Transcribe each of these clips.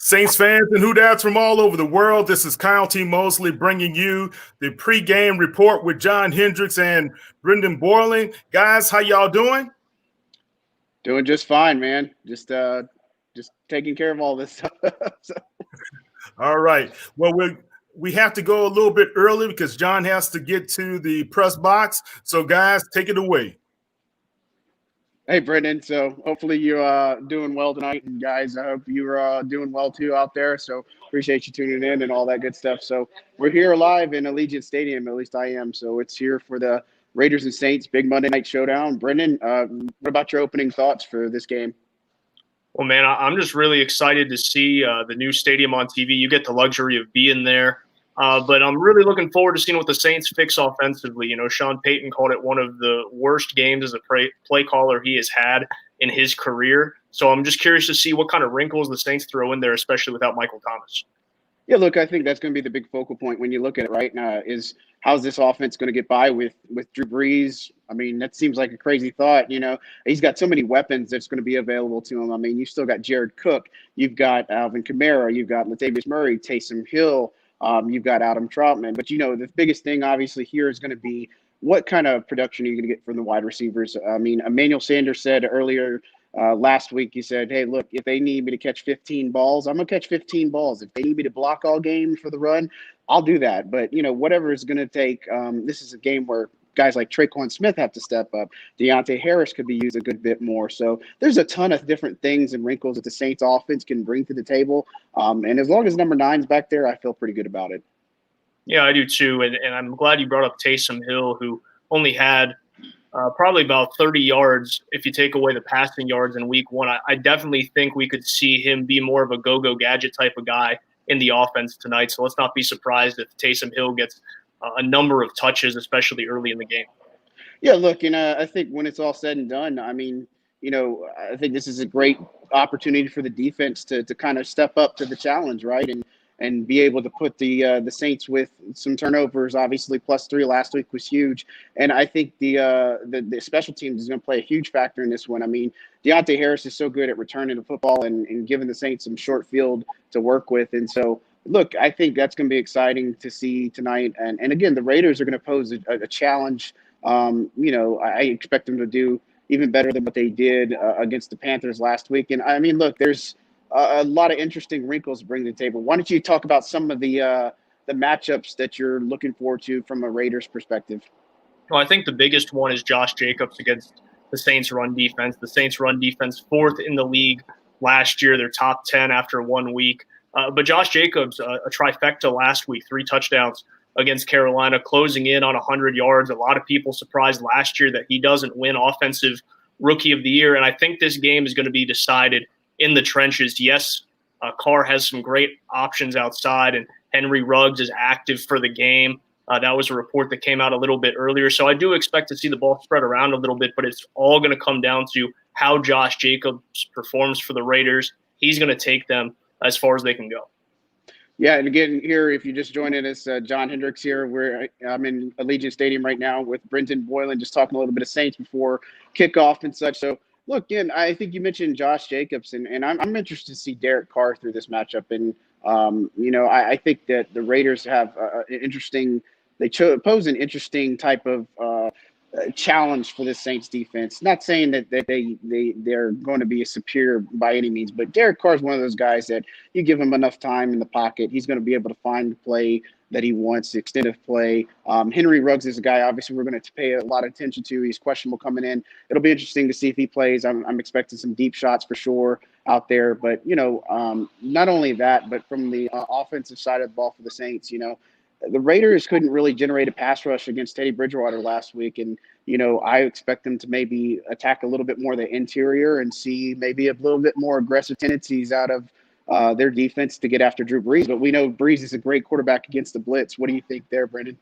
Saints fans and Who-Dats from all over the world, this is Kyle T. Mosley bringing you the pregame report with John Hendrix and Brendan Boylan. Guys, how y'all doing? Doing just fine, man. Just taking care of all this stuff. All right. Well, we have to go a little bit early because John has to get to the press box. So, guys, take it away. Hey, Brendan. So hopefully you're doing well tonight. And guys, I hope you're doing well too out there. So appreciate you tuning in and all that good stuff. So we're here live in Allegiant Stadium, at least I am. So it's here for the Raiders and Saints big Monday night showdown. Brendan, what about your opening thoughts for this game? Well, man, I'm just really excited to see the new stadium on TV. You get the luxury of being there. But I'm really looking forward to seeing what the Saints fix offensively. You know, Sean Payton called it one of the worst games as a play caller he has had in his career. So I'm just curious to see what kind of wrinkles the Saints throw in there, especially without Michael Thomas. Yeah, look, I think that's going to be the big focal point when you look at it right now is how's this offense going to get by with Drew Brees? I mean, that seems like a crazy thought. You know, he's got so many weapons that's going to be available to him. I mean, you've still got Jared Cook. You've got Alvin Kamara. You've got Latavius Murray, Taysom Hill. You've got Adam Troutman. But, you know, the biggest thing obviously here is going to be what kind of production are you going to get from the wide receivers? I mean, Emmanuel Sanders said earlier last week, he said, hey, look, if they need me to catch 15 balls, I'm going to catch 15 balls. If they need me to block all game for the run, I'll do that. But, you know, whatever is going to take, this is a game where guys like Traquan Smith have to step up. Deontay Harris could be used a good bit more. So there's a ton of different things and wrinkles that the Saints offense can bring to the table. And as long as number 9's back there, I feel pretty good about it. Yeah, I do too. And I'm glad you brought up Taysom Hill, who only had probably about 30 yards if you take away the passing yards in week 1. I definitely think we could see him be more of a go-go gadget type of guy in the offense tonight. So let's not be surprised if Taysom Hill gets a number of touches, especially early in the game. Yeah, look, and I think when it's all said and done, I mean, you know, I think this is a great opportunity for the defense to kind of step up to the challenge, right? And be able to put the Saints with some turnovers, obviously +3 last week was huge. And I think the special teams is going to play a huge factor in this one. I mean, Deontay Harris is so good at returning the football and giving the Saints some short field to work with. And so, look, I think that's going to be exciting to see tonight. And again, the Raiders are going to pose a challenge. You know, I expect them to do even better than what they did against the Panthers last week. And I mean, look, there's a lot of interesting wrinkles to bring to the table. Why don't you talk about some of the matchups that you're looking forward to from a Raiders perspective? Well, I think the biggest one is Josh Jacobs against the Saints run defense. The Saints run defense 4th in the league last year. They're top 10 after 1 week. But Josh Jacobs, a trifecta last week, 3 touchdowns against Carolina, closing in on 100 yards. A lot of people surprised last year that he doesn't win Offensive Rookie of the Year. And I think this game is going to be decided in the trenches. Yes, Carr has some great options outside, and Henry Ruggs is active for the game. That was a report that came out a little bit earlier. So I do expect to see the ball spread around a little bit, but it's all going to come down to how Josh Jacobs performs for the Raiders. He's going to take them as far as they can go. Yeah, and again, here, if you just joined us, John Hendrix here. I'm in Allegiant Stadium right now with Brendan Boylan, just talking a little bit of Saints before kickoff and such. So, look, again, I think you mentioned Josh Jacobs, and I'm interested to see Derek Carr through this matchup. And, you know, I think that the Raiders have an interesting – they pose an interesting type of challenge for this Saints defense. Not saying that they're going to be superior by any means, but Derek Carr is one of those guys that you give him enough time in the pocket, he's going to be able to find the play that he wants, extended play. Henry Ruggs is a guy obviously we're going to pay a lot of attention to. He's questionable coming in. It'll be interesting to see if he plays. I'm expecting some deep shots for sure out there. But, you know, not only that, but from the offensive side of the ball for the Saints, you know, the Raiders couldn't really generate a pass rush against Teddy Bridgewater last week. And, you know, I expect them to maybe attack a little bit more the interior and see maybe a little bit more aggressive tendencies out of their defense to get after Drew Brees. But we know Brees is a great quarterback against the blitz. What do you think there, Brendan?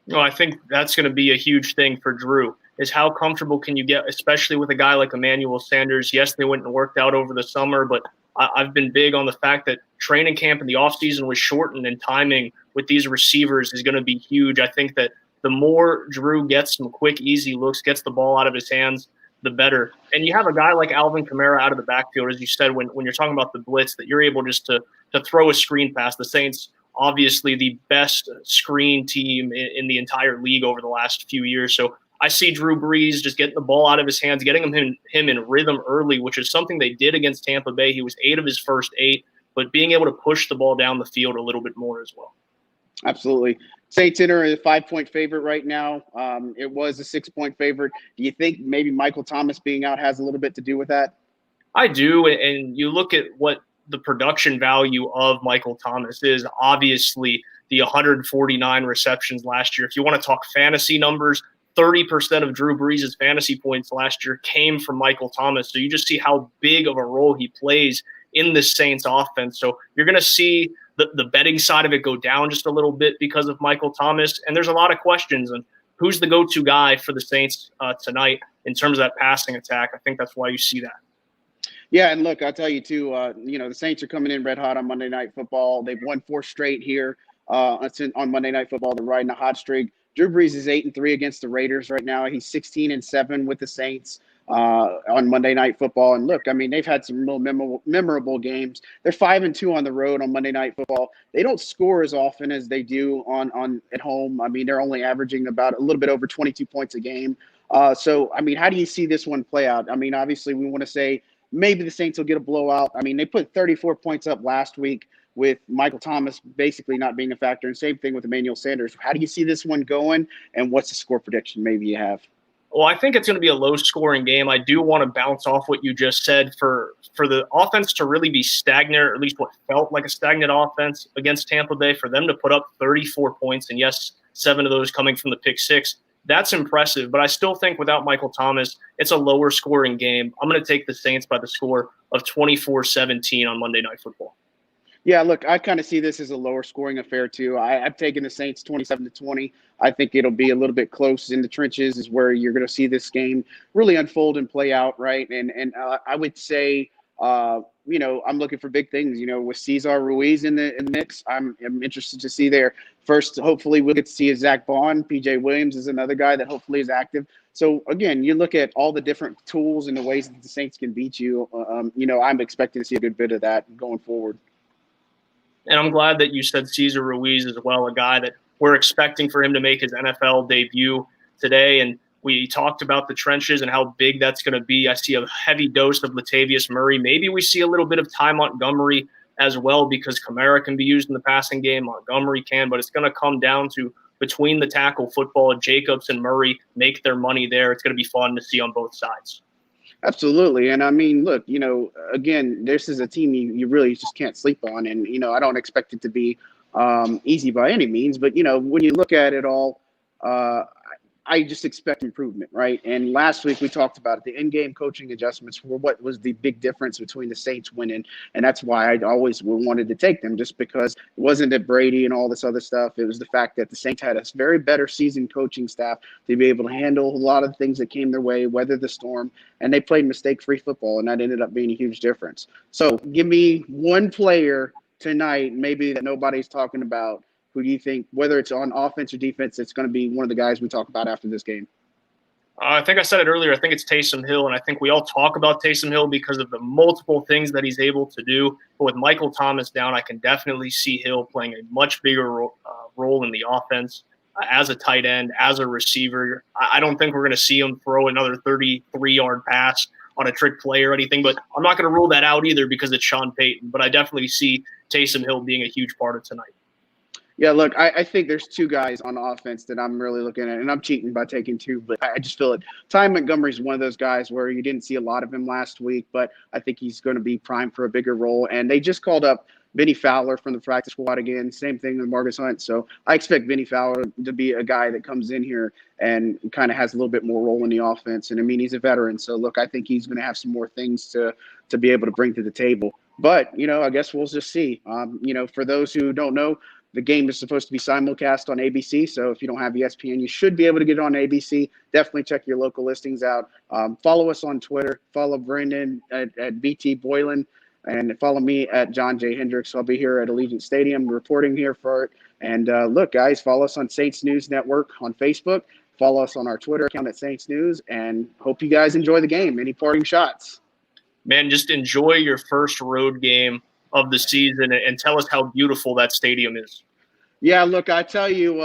No, I think that's going to be a huge thing for Drew, is how comfortable can you get, especially with a guy like Emmanuel Sanders. Yes, they went and worked out over the summer, but I've been big on the fact that training camp and the offseason was shortened, and timing with these receivers is going to be huge. I think that the more Drew gets some quick, easy looks, gets the ball out of his hands, the better. And you have a guy like Alvin Kamara out of the backfield, as you said, when you're talking about the blitz, that you're able just to throw a screen pass. The Saints, obviously the best screen team in the entire league over the last few years. So I see Drew Brees just getting the ball out of his hands, getting him in rhythm early, which is something they did against Tampa Bay. He was 8 of his first 8, but being able to push the ball down the field a little bit more as well. Absolutely. Saints enter a 5-point favorite right now. It was a 6-point favorite. Do you think maybe Michael Thomas being out has a little bit to do with that? I do. And you look at what the production value of Michael Thomas is, obviously the 149 receptions last year. If you want to talk fantasy numbers, 30% of Drew Brees' fantasy points last year came from Michael Thomas. So you just see how big of a role he plays in the Saints offense. So you're going to see the betting side of it go down just a little bit because of Michael Thomas. And there's a lot of questions on who's the go-to guy for the Saints tonight in terms of that passing attack. I think that's why you see that. Yeah, and look, I'll tell you too, the Saints are coming in red hot on Monday Night Football. They've won 4 straight here on Monday Night Football. They're riding a hot streak. Drew Brees is 8-3 against the Raiders right now. He's 16-7 with the Saints on Monday Night Football. And look, I mean, they've had some real memorable games. They're 5-2 on the road on Monday Night Football. They don't score as often as they do on at home. I mean, they're only averaging about a little bit over 22 points a game. So, I mean, how do you see this one play out? I mean, obviously, we want to say maybe the Saints will get a blowout. I mean, they put 34 points up last week with Michael Thomas basically not being a factor, and same thing with Emmanuel Sanders. How do you see this one going, and what's the score prediction maybe you have? Well, I think it's going to be a low-scoring game. I do want to bounce off what you just said. For the offense to really be stagnant, or at least what felt like a stagnant offense against Tampa Bay, for them to put up 34 points, and yes, 7 of those coming from the pick six, that's impressive. But I still think without Michael Thomas, it's a lower-scoring game. I'm going to take the Saints by the score of 24-17 on Monday Night Football. Yeah, look, I kind of see this as a lower scoring affair too. I've taken the Saints 27-20. I think it'll be a little bit close in the trenches is where you're going to see this game really unfold and play out, right? And I would say, I'm looking for big things. With Cesar Ruiz in the mix, I'm interested to see there. First, hopefully we'll get to see Zach Bond. PJ Williams is another guy that hopefully is active. So, again, you look at all the different tools and the ways that the Saints can beat you. I'm expecting to see a good bit of that going forward. And I'm glad that you said Cesar Ruiz as well, a guy that we're expecting for him to make his NFL debut today. And we talked about the trenches and how big that's going to be. I see a heavy dose of Latavius Murray. Maybe we see a little bit of Ty Montgomery as well, because Kamara can be used in the passing game. Montgomery can, but it's going to come down to between the tackle football. Jacobs and Murray make their money there. It's going to be fun to see on both sides. Absolutely. And I mean, look, again, this is a team you really just can't sleep on. And, I don't expect it to be easy by any means. But, when you look at it all, I just expect improvement, right? And last week we talked about it. The in-game coaching adjustments were what was the big difference between the Saints winning. And that's why I always wanted to take them, just because it wasn't that Brady and all this other stuff. It was the fact that the Saints had a very better seasoned coaching staff to be able to handle a lot of things that came their way, weather the storm, and they played mistake-free football, and that ended up being a huge difference. So give me one player tonight, maybe that nobody's talking about. Who do you think, whether it's on offense or defense, it's going to be one of the guys we talk about after this game? I think I said it earlier. I think it's Taysom Hill, and I think we all talk about Taysom Hill because of the multiple things that he's able to do. But with Michael Thomas down, I can definitely see Hill playing a much bigger role in the offense as a tight end, as a receiver. I don't think we're going to see him throw another 33-yard pass on a trick play or anything, but I'm not going to rule that out either because it's Sean Payton. But I definitely see Taysom Hill being a huge part of tonight. Yeah, look, I think there's 2 guys on offense that I'm really looking at, and I'm cheating by taking 2, but I just feel it. Ty Montgomery's one of those guys where you didn't see a lot of him last week, but I think he's going to be primed for a bigger role. And they just called up Benny Fowler from the practice squad again. Same thing with Marcus Hunt. So I expect Benny Fowler to be a guy that comes in here and kind of has a little bit more role in the offense. And, I mean, he's a veteran. So, look, I think he's going to have some more things to be able to bring to the table. But, I guess we'll just see. For those who don't know, the game is supposed to be simulcast on ABC, so if you don't have ESPN, you should be able to get it on ABC. Definitely check your local listings out. Follow us on Twitter. Follow Brendan at BT Boylan, and follow me at John J. Hendrix. I'll be here at Allegiant Stadium reporting here for it. And look, guys, follow us on Saints News Network on Facebook. Follow us on our Twitter account at Saints News, and hope you guys enjoy the game. Any parting shots? Man, just enjoy your first road game of the season and tell us how beautiful that stadium is. Yeah, look, I tell you,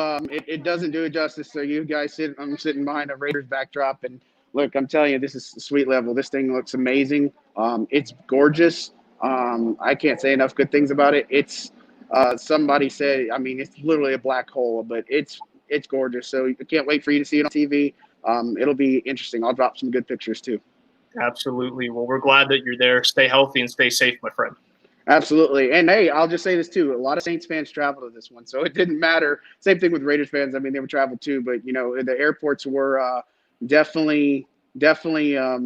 it doesn't do it justice. So you guys I'm sitting behind a Raiders backdrop, and look, I'm telling you, this is sweet level. This thing looks amazing. It's gorgeous. I can't say enough good things about it. It's somebody said, I mean, it's literally a black hole, but it's gorgeous. So I can't wait for you to see it on TV. It'll be interesting. I'll drop some good pictures too. Absolutely. Well, we're glad that you're there. Stay healthy and stay safe, my friend. Absolutely. And, hey, I'll just say this, too. A lot of Saints fans travel to this one, so it didn't matter. Same thing with Raiders fans. I mean, they would travel, too. But, the airports were definitely a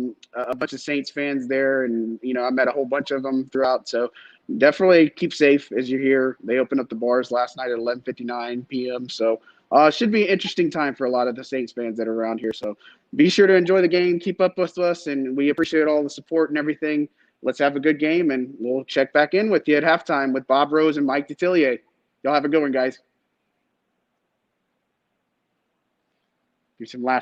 bunch of Saints fans there. And, I met a whole bunch of them throughout. So definitely keep safe as you're here. They opened up the bars last night at 11:59 p.m. So it should be an interesting time for a lot of the Saints fans that are around here. So be sure to enjoy the game. Keep up with us, and we appreciate all the support and everything. Let's have a good game, and we'll check back in with you at halftime with Bob Rose and Mike Detillier. Y'all have a good one, guys. Do some last